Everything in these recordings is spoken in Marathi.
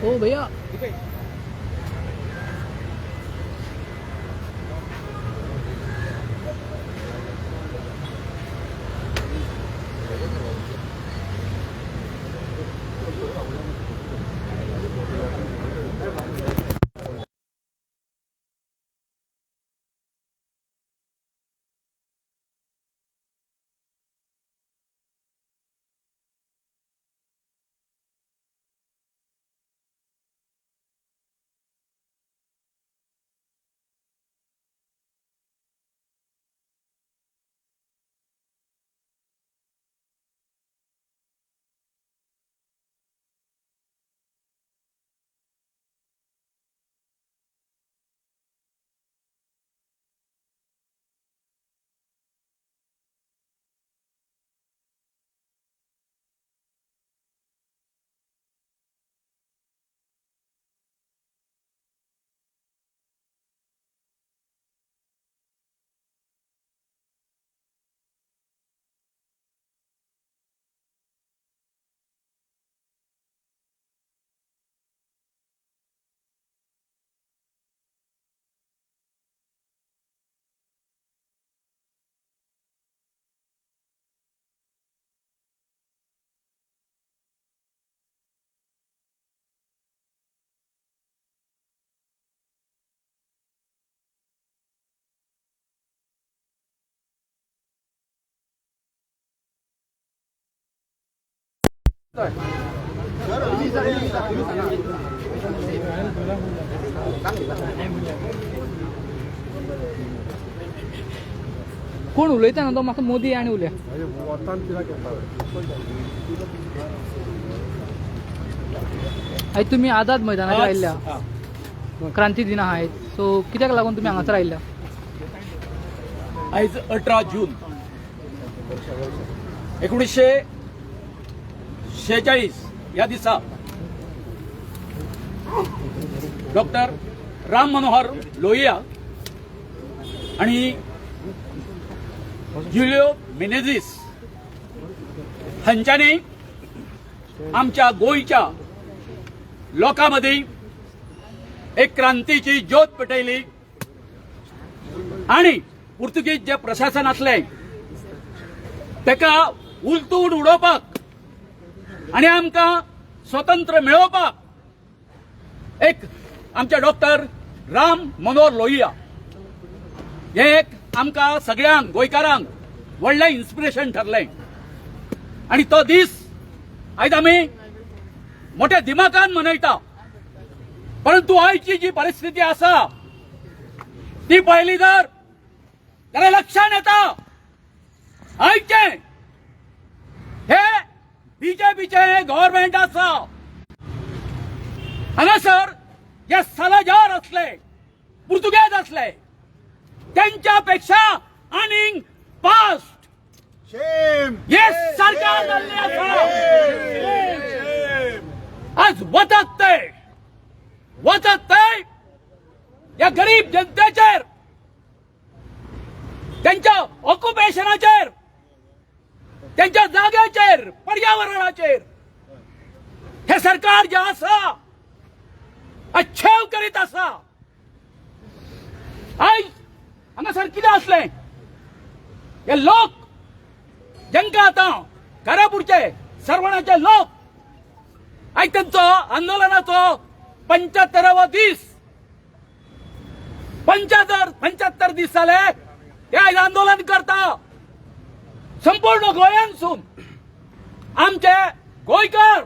ओ भैया कोण उलयता ना तो म्हाका मोदी आनी उलया आयज तुमी आझाद मैदानाचेर आयिल्ल्या क्रांती दिन आहा आयज सो कित्याक लागून तुमी हांगासर आयिल्ल्या आयज 18 जून 1946 या दिसा डॉक्टर राम मनोहर लोहिया आणि जुलियो मेनेझीस हांच्यानी आमच्या गोयच्या लोकांमध्ये एक क्रांतीची ज्योत पेटयली आणि पुर्तुगीज जे प्रशासन असले तेका उलटून उडोवपाक आणि आमकां स्वतंत्र मेळोवपाक एक आमचे डॉक्टर राम मनोहर लोहिया हे एक आमकां सगळ्यांक गोंयकारांक व्हडलें इन्स्पिरेशन ठरलें आणि तो दीस आयज आमी मोठ्या दिमाखान मनयता परंतु आयची जी परिस्थिती आसा ती पळयली जाल्यार लक्षात येता आयचे हे बीजेपीचे गव्हर्नमेंट आसा हांगासर जे सालाजार असले पुर्तुगेज असले त्यांच्या पेक्षा आनीक फास्ट हे सरकार जाल्लें आसा आज वतात ते या गरीब जनतेचेर त्यांच्या ऑक्युपेशनाचेर त्यांच्या जाग्याचेर पर्यावरणाचेर हे सरकार जे आसा अच्छेव करीत आसा आयज हांगासर कितें असलें हे लोक जांकां आतां घरापुरचे सरवणाचे लोक आयज तांचो आंदोलनाचो 75वा दीस 75 दीस जाले ते आयज आंदोलन करता संपूर्ण गोंयांतसून आमचे गोंयकार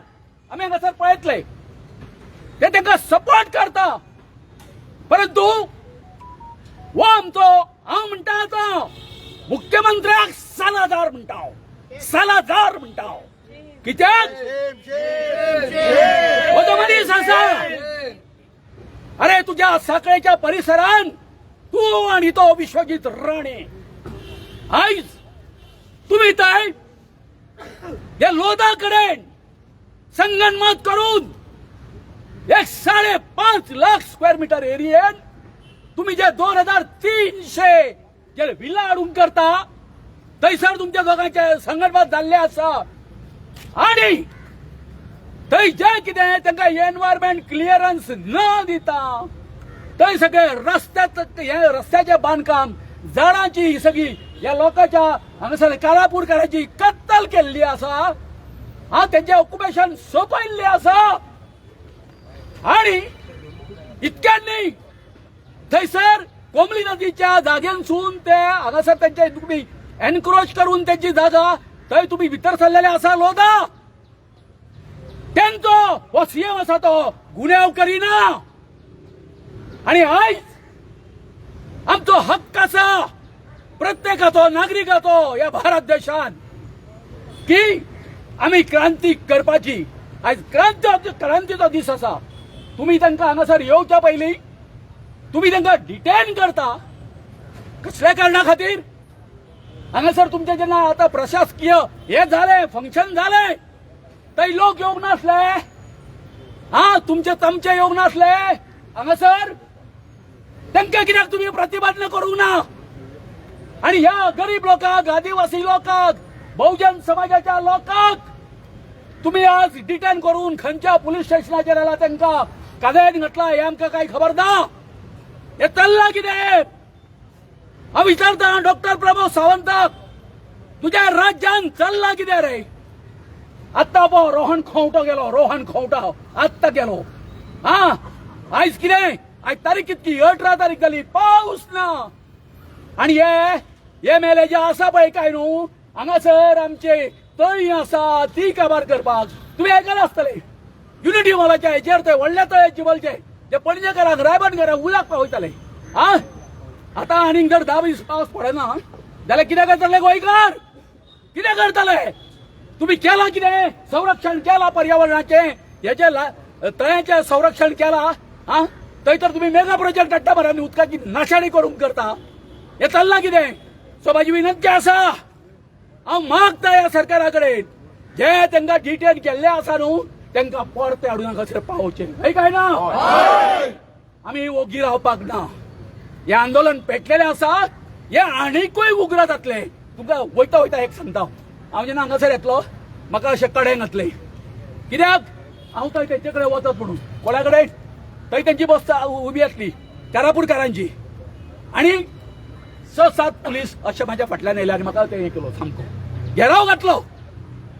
आमी हांगासर पळयतले ते तांकां सपोर्ट करता परंतु हो आमचो हांव म्हणटा आतां मुख्यमंत्र्याक सालाजार म्हणटा कित्याक हो तो मनीस आसा अरे तुझ्या साखळेच्या परिसरान तू आणि तो विश्वजीत राणे आयज तुम्ही थंय या लोदा कडेन संगनमत करून 5.5 लाख स्क्वेअर मीटर एरियेन तुम्ही जे 2300 जे विला हाडून करता थंयसर तुमच्या दोगांचे संगनमत जाल्ले आसा आणि थंय जे कितें तांकां एनवायरमेंट क्लिअरन्स न दिता थंय सगळे रस्त्याचे बांदकाम झाडांची ही सगळी या लोकांच्या हांगासर कारापूरकारांची कत्तल केल्ली आसा तेंचे ऑक्युपेशन सोंपयल्लें आसा आणि इतक्यात न्ही थंयसर कोमली नदीच्या जाग्यांसून ते हांगासर तेंचे तुम्ही एनक्रोच करून त्यांची जागा थंय तुम्ही भितर सरलेले आसा लोदा तेंचो हो सीएम आसा तो गुन्यांव करिना आणि आयज आमचो हक्क आसा प्रत्येकाचो नागरिकाचो या भारत देशान की आम्ही क्रांती करपाची आयज क्रांतीचो दीस आसा तुम्ही तांकां हांगासर येवच्या पयलीं तुम्ही तांकां डिटेन करता कसल्या कारणां खातीर हांगासर तुमचे जेन्ना आता प्रशासकीय हे झाले फंक्शन झाले थंय लोक येवंक नासले तुमचे तमचे येवंक नासले हांगासर तांकां कित्याक तुम्ही प्रतिबंध करूंक ना आणि ह्या गरीब लोकांक आदिवासी लोकांक बहुजन समाजाच्या लोकांक तुम्ही आज डिटेन करून खंयच्या पुलीस स्टेशनाचेर आला तांकां कादेन घातला हे आमकां कांय खबर ना हे चल्लां कितें हांव विचारता डॉक्टर प्रमोद सावंताक तुझ्या राज्यान चल्लां कितें रे आत्ता पळय रोहन खंवटो आत्ता गेलो आयज कितें आयज तारीख कितली 18 तारीख जाली पावस ना आणि हे मेले जे आसा पळय काय न्हू हांगासर आमचे तळी आसा ती काबार करपाक तुम्ही आयकले आसतले युनिटी मॉलाच्या हेचेर ते व्हडल्या तळ्याचे बोलचे ते पणजेकारांक रायबंदकारांक उलाक पावयताले आता आनीक जर 10 दीस पावस पडना जाल्यार कितें करतले गोंयकार कितें करतले तुम्ही केला कितें संरक्षण केला पर्यावरणाचे हेचे तळ्याचे संरक्षण केला थंय तर तुम्ही मेगा प्रोजेक्ट हाडटा मरे आनी उदकाची नाशाडी करूंक करता हे चल्लां कितें सो म्हाजी विनंती आसा हांव मागता ह्या सरकारा कडेन जे तांकां डिटेन केल्ले आसा न्हू तांकां परते हाडून हांगासर पावोवचे हय काय ना आमी ओगी रावपाक ना हे आंदोलन पेटलेलें आसा हे आनीकूय उग्र जातले तुमकां वयता वयता एक सांगता हांव जेन्ना हांगासर येतलो म्हाका अशें कडेन घातले कित्याक हांव थंय तेंचे कडेन वचत म्हणून कोणा कडेन थंय तेंची बस उबी आसली कारापूरकारांची आनी 6-7 पुलीस अशे म्हाज्या फाटल्यान येयले आनी म्हाका ते हे केलो सामको घेराव घातलो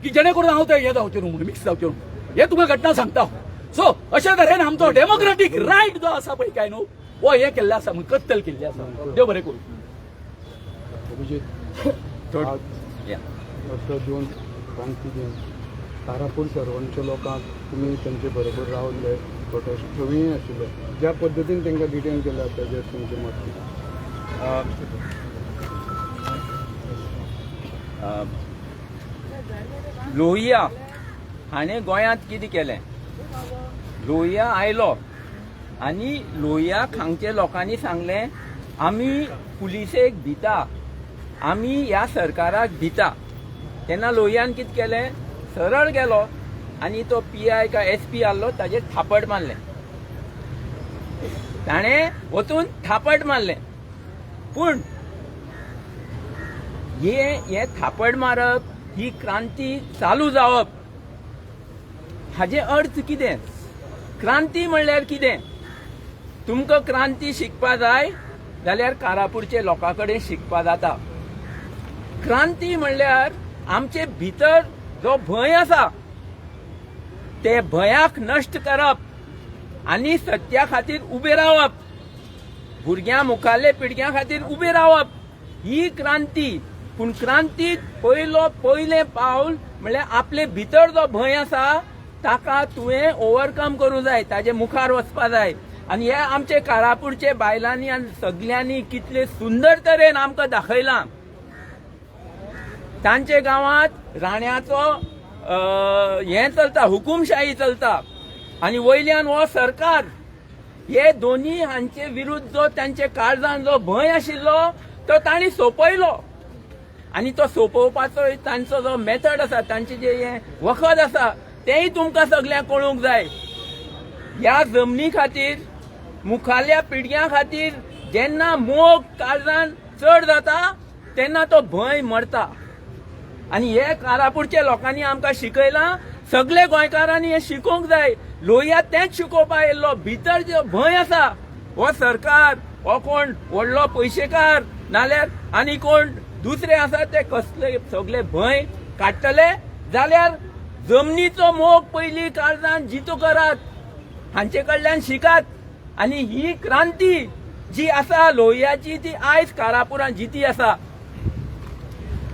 की जेणे करून हांव थंय हे जावचें न्हू म्हणून मिक्स जावचें न्हू हे तुका घटना सांगता सो अशे तरेन आमचो डेमोक्रेटीक रायट जो आसा पळय काय न्हू हो हे केल्ले आसा म्हणून कत्तल केल्ली आसा देव बरें करूं दोन क्रांती दिन तारापूर सर्वांच्या लोकांक तुमी तेंचे बरोबर रावले प्रोटेस्ट थंय आशिल्ले ज्या पद्दतीन तांकां डिटेन केल्या ताजेर तुमचें मत लोहिया हाणें गोंयांत कितें केलें लोहिया आयलो आनी लोहियाक हांगच्या लोकांनी सांगलें आमी पुलिसेक भिता आमी ह्या सरकाराक भिता तेन्ना लोहियान कितें केलें सरळ गेलो आनी तो PI काय SP आसलो ताजेर थापड मारलें ताणें वचून थापड मारलें पूण हे थापड मारप ही क्रांती चालू जावप हाजे अर्थ कितें क्रांती म्हणल्यार कितें तुमकां क्रांती शिकपा जाय जाल्यार कारापूरचे लोकां कडेन शिकपा जाता क्रांती म्हणल्यार आमचे भितर जो भंय आसा ते भंयाक नश्ट करप आनी सत्या खातीर उबे रावप भुरग्यां मुखाल्ले पिळग्यां खातीर उबे रावप ही क्रांती पूण क्रांतीक पयलें पावल म्हणल्यार आपले भितर जो भंय आसा ताका तुवें ओवरकम करूंक जाय ताजे मुखार वचपा जाय आनी हे आमचे कारापूरचे बायलांनी आनी सगल्यांनी कितले सुंदर तरेन आमकां दाखयलां तांचे गांवांत राण्याचो हें चलता हुकुमशाही चलता आनी वयल्यान हो सरकार हे दोनी हांचे विरुद्ध जो तांचे काळजान जो भंय आशिल्लो तो तांणी सोंपयलो आनी तो सोंपोवपाचो तांचो जो मेथड आसा तांचे जे हे वखद आसा तेंय तुमकां सगळ्यांक कळूंक जाय ह्या जमनी खातीर मुखाल्ल्या पिळग्यां खातीर जेन्ना मोग काळजान चड जाता तेन्ना तो भंय मरता आनी हे कारापूरच्या लोकांनी आमकां शिकयलां सगळे गोंयकारांनी हे शिकोवंक जाय. लोहयात तेच शिकोवपाक येयल्लो. भितर जो भंय आसा हो सरकार, हो कोण व्हडलो पयशेकार नाल्यार आनी कोण दुसरे आसा ते कसले सगळे भंय काडटले जाल्यार जमनीचो मोग पयलीं काळजांत जितो करात, हांचे कडल्यान शिकात. आनी ही क्रांती जी आसा लोहयाची ती आयज कारापुरान जिती आसा.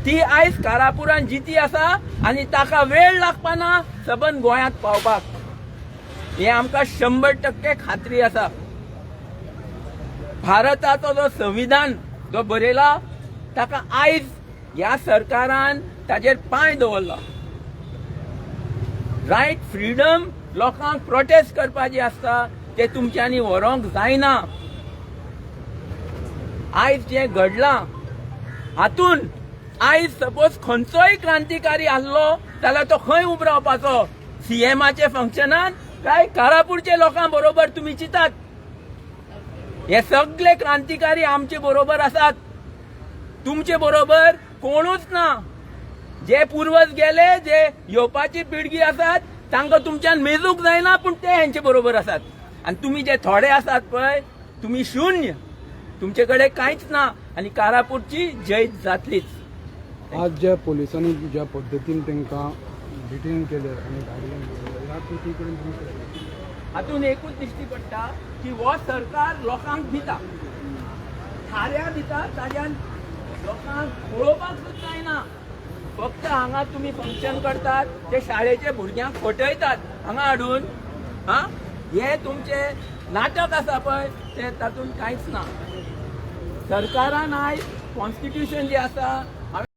ती आयज कारापुरान जिती आसा आनी ताका वेळ लागपाना सबंद गोंयांत पावपाक. हे आमकां 100% खात्री आसा. भारताचो जो संविधान जो बरयला ताका आयज ह्या सरकारान ताजेर पांय दवरला. रायट फ्रीडम लोकांक प्रोटेस्ट करपाची आसता ते तुमच्यांनी व्हरोंक जायना. आयज जे घडलां हातून आयज सपोज खंयचोय क्रांतिकारी आसलो जाल्यार तो खंय उबो रावपाचो, सीएमाचे फंक्शनान काय कारापूरचे लोकां बरोबर तुमी चितात. हे सगळे क्रांतिकारी आमचे बरोबर आसात. तुमचे बरोबर कोणूच ना. जे पूर्वज गेले, जे येवपाची पिळगी आसात तांकां तुमच्यान मेजूंक जायना, पूण ते हेंचे बरोबर आसात. आनी तुमी जे थोडे आसात पळय तुमी शून्य. तुमचे कडेन कांयच ना आनी कारापूरची जैत जातलीच. आज ज्या पोलिसांनी ज्या पद्दतीन तांकां डिटेन केले आनी गाडयेन दवरले, ह्या कृती कडेन तुमी कितें म्हणटा? हातून एकूच दिश्टी पडटा की हो सरकार लोकांक दिता, थाऱ्या दिता, ताज्यान लोकांक पळोवपाक सुद्दां जायना. फक्त हांगा तुमी फंक्शन करतात, ते शाळेचे भुरग्यांक फटयतात हांगा हाडून. हे तुमचे नाटक आसा पळय ते तातूंत कांयच ना. सरकारान आयज कॉन्स्टिट्यूशन जे आसा